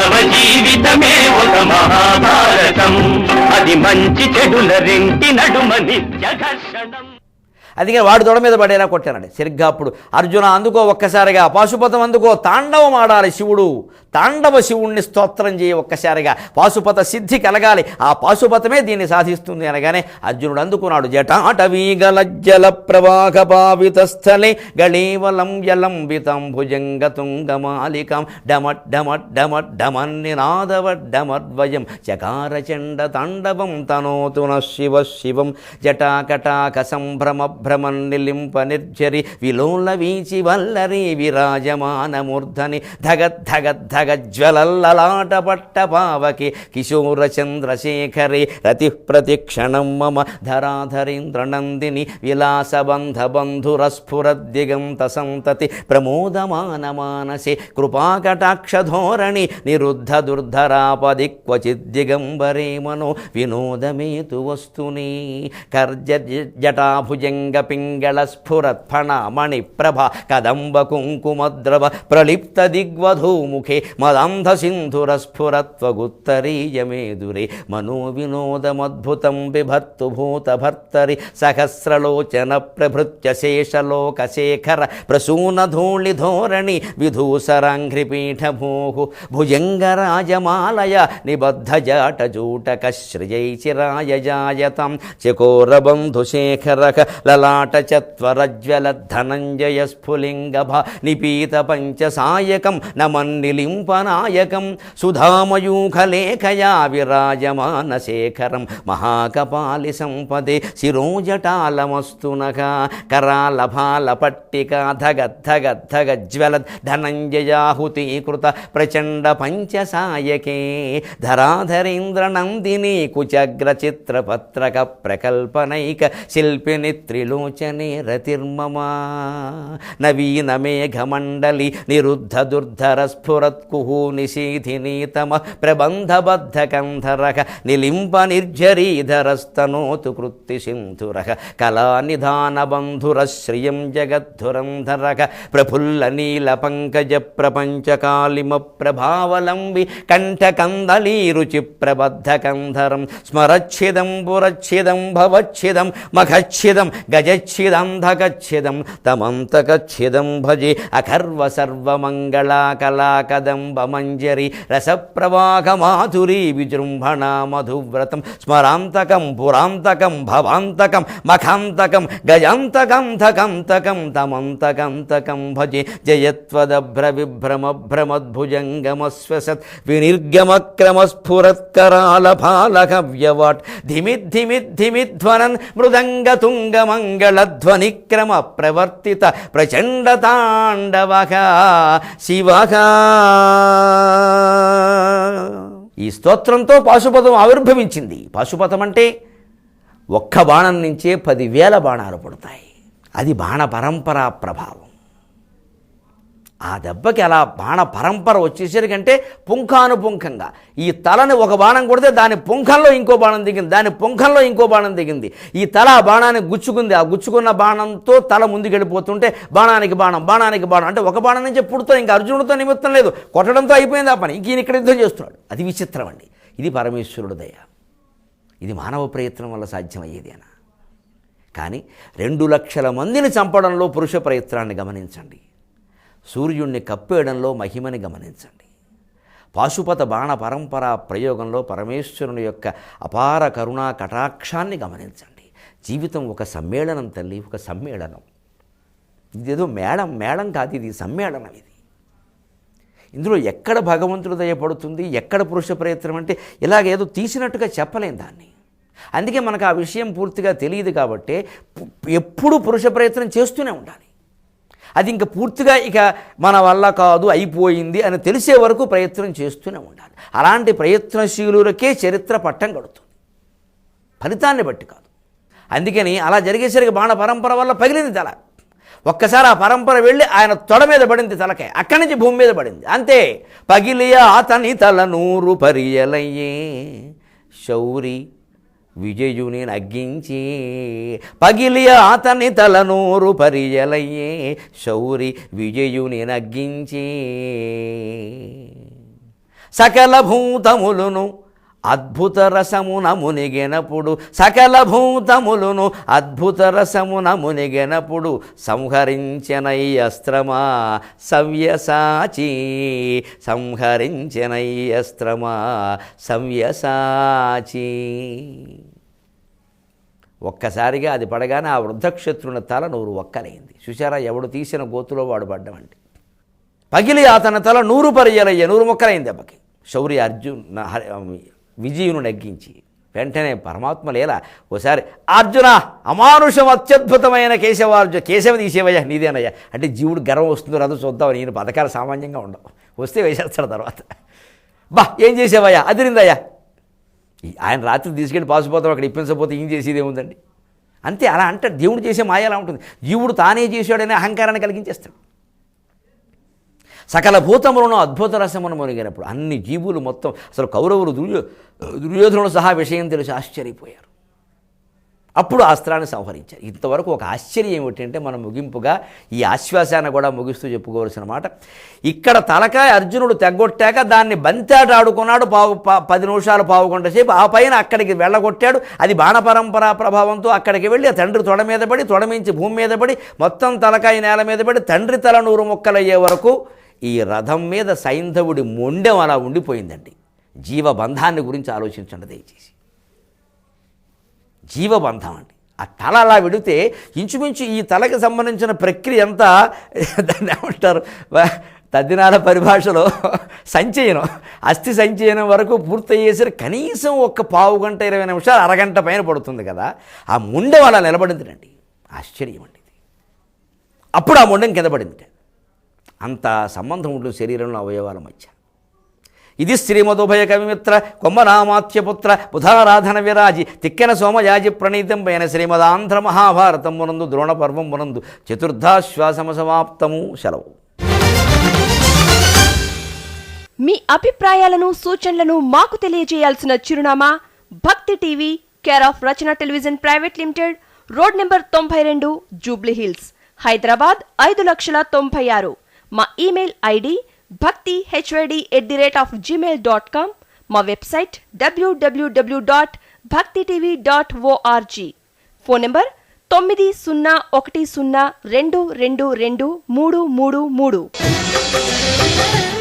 మానవ జీవితమే ఒక మహాభారతం, అది మంచి చెడుల రెంటి నడుమ నిత్య ఘర్షణం. అందుకే వాడి తొడ మీద పడేలా కొట్టానండి. సరిగ్గా అప్పుడు అర్జున అందుకో ఒక్కసారిగా, పాశుపతం అందుకో, తాండవం ఆడాలి శివుడు, తాండవ శివుణ్ణి స్తోత్రం చేయి ఒక్కసారిగా, పాశుపత సిద్ధి కలగాలి, ఆ పాశుపతమే దీన్ని సాధిస్తుంది అనగానే అర్జునుడు అందుకున్నాడు. జటాటవీగలజ్జల ప్రవాహ పావిత స్థలే గళీవలం యలంబితం భుజంగతుంగమాలికం డమట్ డమట్ డమట్ డమన్నినాదవడ్డమద్వయం చకారచండ తాండవం తనోతు న శివ శివం జటాకటాక సంభ్రమ భ్రమన్నిలింప నిర్జరి విలోల వీచి వల్లరి విరాజమానమూర్ధని ధగజ్వలల్లలాట పట్ట పావకి కిశోర చంద్రశేఖరే రతి ప్రతిక్షణం మమ ధరాధరీంద్రనందిని విలాసబంధ బంధురస్ఫురద్దిగంత సంతతి ప్రమోదమాన మానసే కృపాకటాక్షధోరణి నిరుద్ధ దుర్ధరాపది క్వచిద్దిగంబరే మనో వినోదమేతు వస్తుని కర్జ జటాభుజంగ పింగళ స్ఫురత్ఫణ మణిప్రభ కదంబ కుంకుమద్రవ ప్రలిప్త దిగ్వధూముఖే మదంధ సింధురస్ఫురత్వగుత్తరీయమేదురే మనో వినోదమద్భుతం బిభర్తు భూతభర్తరి సహస్రలోచన ప్రభృత్య శేషలోకశేఖర ప్రసూనధూళిధోరణి విధూసరాంఘ్రిపీఠభూ భుజంగరాజమాలయ నిబద్ధ జాటజూటక శ్రియై చిరాయజాయతం చకోరబంధుశేఖరక లలాట చత్వరజ్వల ధనంజయ స్ఫులింగభ నిపీత పంచసాయకం నమన్నిలింపనాయకం సుధామయూఖలేఖయా విరాజమాన శేఖరం మహాకపాలి సంపదే శిరోజటాలమస్తునక కరాలభాల పట్టిక ధగద్ధగద్ధగజ్వల ధనంజయాహుతీకృత ప్రచండ పంచసాయకే ధరాధరేంద్ర నందిని కుచగ్ర చిత్రపత్రక ప్రకల్పనైక శిల్పిని త్రిలోచనే రతిర్మమా నవీన మేఘమండలి నిరుద్ధ దుర్ధర స్ఫురత్కుహు నిశీధినీతమ ప్రబంధబద్ధ కంధరక నిలింప నిర్జరీధరస్తనోతు కృత్తి సింధురక కళానిధాన బంధుర శ్రియం జగద్ధురంధరక ప్రఫుల్ల నీల పంకజ ప్రపంచకాలిమ ప్రభావలంబి కంఠకందళీ రుచి ప్రబద్ధ కంధరం స్మరచ్ఛిదం పురచ్ఛిదం భవచ్ఛిదం మఖచ్ఛిదం గజచ్ఛిదంధకచ్ఛిదం తమంతకచ్ఛిదం భజే అఖర్వ సర్వమంగళాకలాకదంబ మంజరి రసప్రవాహ మాధురీ విజృంభణ మధువ్రతం స్మరాంతకం పురాంతకం భవాంతకం మఖాంతకం గజాంతకంధకంతకం తమంతకంతకం భజే జయత్వదభ్ర విభ్రమ భ్రమద్భుజంగమస్వసత్ వినిర్గమక్రమస్ఫురత్కరాల పాలకవ్యవాట్ ధిమిద్ధిమిద్ధిమిధ్వనన్ మృదంగతుంగమంగళధ్వనిక్రమ ప్రవర్తిత ప్రచండ తాండవః శివః. ఈ స్తోత్రంతో పాశుపతం ఆవిర్భవించింది. పాశుపతం అంటే ఒక్క బాణం నుంచే 10,000 బాణాలు పడతాయి. అది బాణ పరంపరా ప్రభావం. ఆ దెబ్బకి అలా బాణ పరంపర వచ్చేసరికంటే పుంఖానుపుంఖంగా ఈ తలని ఒక బాణం కొడితే దాని పుంఖంలో ఇంకో బాణం దిగింది, దాని పుంఖంలో ఇంకో బాణం దిగింది. ఈ తల ఆ బాణాన్ని గుచ్చుకుంది, ఆ గుచ్చుకున్న బాణంతో తల ముందుకెళ్ళిపోతుంటే బాణానికి బాణం బాణానికి బాణం అంటే ఒక బాణం నుంచి పుడుతో ఇంకా అర్జునుడితో నిమిత్తం లేదు, కొట్టడంతో అయిపోయింది ఆ పని. ఈయన ఇక్కడ యుద్ధం చేస్తున్నాడు. అది విచిత్రం అండి. ఇది పరమేశ్వరుడు దయ. ఇది మానవ ప్రయత్నం వల్ల సాధ్యమయ్యేదేనా? కానీ 2 లక్షల మందిని చంపడంలో పురుష ప్రయత్నాన్ని గమనించండి. సూర్యుణ్ణి కప్పేయడంలో మహిమని గమనించండి. పాశుపత బాణ పరంపర ప్రయోగంలో పరమేశ్వరుని యొక్క అపార కరుణా కటాక్షాన్ని గమనించండి. జీవితం ఒక సమ్మేళనం తల్లి, ఒక సమ్మేళనం. ఇదేదో మేళం కాదు, ఇది సమ్మేళనం. ఇది ఇందులో ఎక్కడ భగవంతుడు దయపడుతుంది, ఎక్కడ పురుష ప్రయత్నం అంటే ఇలాగేదో తీసినట్టుగా చెప్పలేం దాన్ని. అందుకే మనకు ఆ విషయం పూర్తిగా తెలియదు కాబట్టి ఎప్పుడు పురుష ప్రయత్నం చేస్తూనే ఉండాలి. అది ఇంకా పూర్తిగా ఇక మన వల్ల కాదు అయిపోయింది అని తెలిసే వరకు ప్రయత్నం చేస్తూనే ఉండాలి. అలాంటి ప్రయత్నశీలులకే చరిత్ర పట్టం కడుతుంది, ఫలితాన్ని బట్టి కాదు. అందుకని అలా జరిగేసరికి బాణ పరంపర వల్ల పగిలింది తల. ఒక్కసారి ఆ పరంపర వెళ్ళి ఆయన తొడ మీద పడింది తలకాయ, అక్కడి నుంచి భూమి మీద పడింది. అంతే, పగిలియ అతని తల 100 పరియలయ్యే శౌరి విజయుని నగ్గించి. పగిలియ అతని తల 100 పరియలయ్యే శౌరి విజయుని నగ్గించి. సకల భూతములును అద్భుత రసమున మునిగెనప్పుడు, సకల భూతములును అద్భుత రసమున మునిగెనప్పుడు సంహరించెనయ్యస్త్రమా సవ్యసాచి, సంహరించెనయ్యస్త్రమా సవ్యసాచి. ఒక్కసారిగా అది పడగానే ఆ వృద్ధక్షత్రుని తల 100 ఒక్కలైంది. చూశారా, ఎవడు తీసిన గోతులో వాడు పడ్డమండి. పగిలి అతని తల 100 పరియలయ్య, 100 ముక్కలైంది దెబ్బకి. శౌర్య విజయును నెగ్గించి వెంటనే పరమాత్మ లేలా ఓసారి అర్జున అమానుషం అత్యద్భుతమైన కేశవ తీసేవయ్యా, నీదేనయ్యా అంటే జీవుడు గర్వం వస్తుందో రాదో చూద్దాం. నేను పథకాలు సామాన్యంగా ఉండవు, వస్తే వేసేస్తాడు. తర్వాత బా ఏం చేసేవయ్యా, అదిరిందయ్యా. ఆయన రాత్రి తీసుకెళ్ళి పాసిపోతాం, అక్కడ ఇప్పించకపోతే ఏం చేసేది ఏముందండి. అంతే, అలా అంటే దేవుడు చేసే మాయ అలా ఉంటుంది. జీవుడు తానే చేశాడనే అహంకారాన్ని కలిగించేస్తాడు. సకల భూతములను అద్భుత రసమును మునిగినప్పుడు అన్ని జీవులు మొత్తం, అసలు కౌరవులు దుర్యోధనుడు సహా విషయం తెలిసి ఆశ్చర్యపోయారు. అప్పుడు అస్త్రాన్ని సంహరించారు. ఇంతవరకు ఒక ఆశ్చర్యం ఏమిటంటే, మనం ముగింపుగా ఈ ఆశ్వాసాన్ని కూడా ముగిస్తూ చెప్పుకోవాల్సిన మాట, ఇక్కడ తలకాయ అర్జునుడు తెగ్గొట్టాక దాన్ని బంతాట ఆడుకున్నాడు 10 నిమిషాలు, పావుగంట సేపు. ఆ పైన అక్కడికి వెళ్ళగొట్టాడు. అది బాణపరంపరా ప్రభావంతో అక్కడికి వెళ్ళి ఆ తండ్రి తొడ మీద పడి, తొడమించి భూమి మీద పడి, మొత్తం తలకాయ నేల మీద పడి, తండ్రి తల 100 ముక్కలయ్యే వరకు ఈ రథం మీద సైంధవుడి మొండెం అలా ఉండిపోయిందండి. జీవబంధాన్ని గురించి ఆలోచించండి దయచేసి. జీవబంధం అండి. ఆ తల అలా విడితే ఇంచుమించు ఈ తలకి సంబంధించిన ప్రక్రియ అంతా దాన్ని ఏమంటారు, తద్దినాల పరిభాషలో సంచయనం, అస్థి సంచయనం వరకు పూర్తయ్యేసరికి కనీసం ఒక పావుగంట 20 నిమిషాలు, అరగంట పైన పడుతుంది కదా. ఆ మొండెం అలా నిలబడిందిటండి. ఆశ్చర్యం అండి ఇది. అప్పుడు ఆ మొండెం కింద పడిందిట. అంత సంబంధం ఉంటుంది శరీరంలో అవయవాల మధ్య. ఇది శ్రీమదుభయ కవిమిత్ర కొమ్మరామాత్యపుత్ర బుధారాధన విరాజి తిక్కెన సోమయాజి ప్రణీతం పైన శ్రీమదాంధ్ర మహాభారతం మునందు ద్రోణ పర్వం మునందు చతుర్థాశ్వాసమ సమాప్తము. సెలవు. మీ అభిప్రాయాలను సూచనలను మాకు తెలియజేయాల్సిన చిరునామా భక్తి TV, care of Rachana television private limited, road number 92, Jubilee hills, Hyderabad 5,96,000. మా ఇమెయిల్ ఐడి bhaktihyd@gmail.com. మా వెబ్సైట్ www.bhaktitv.org. Phone number 9010222333.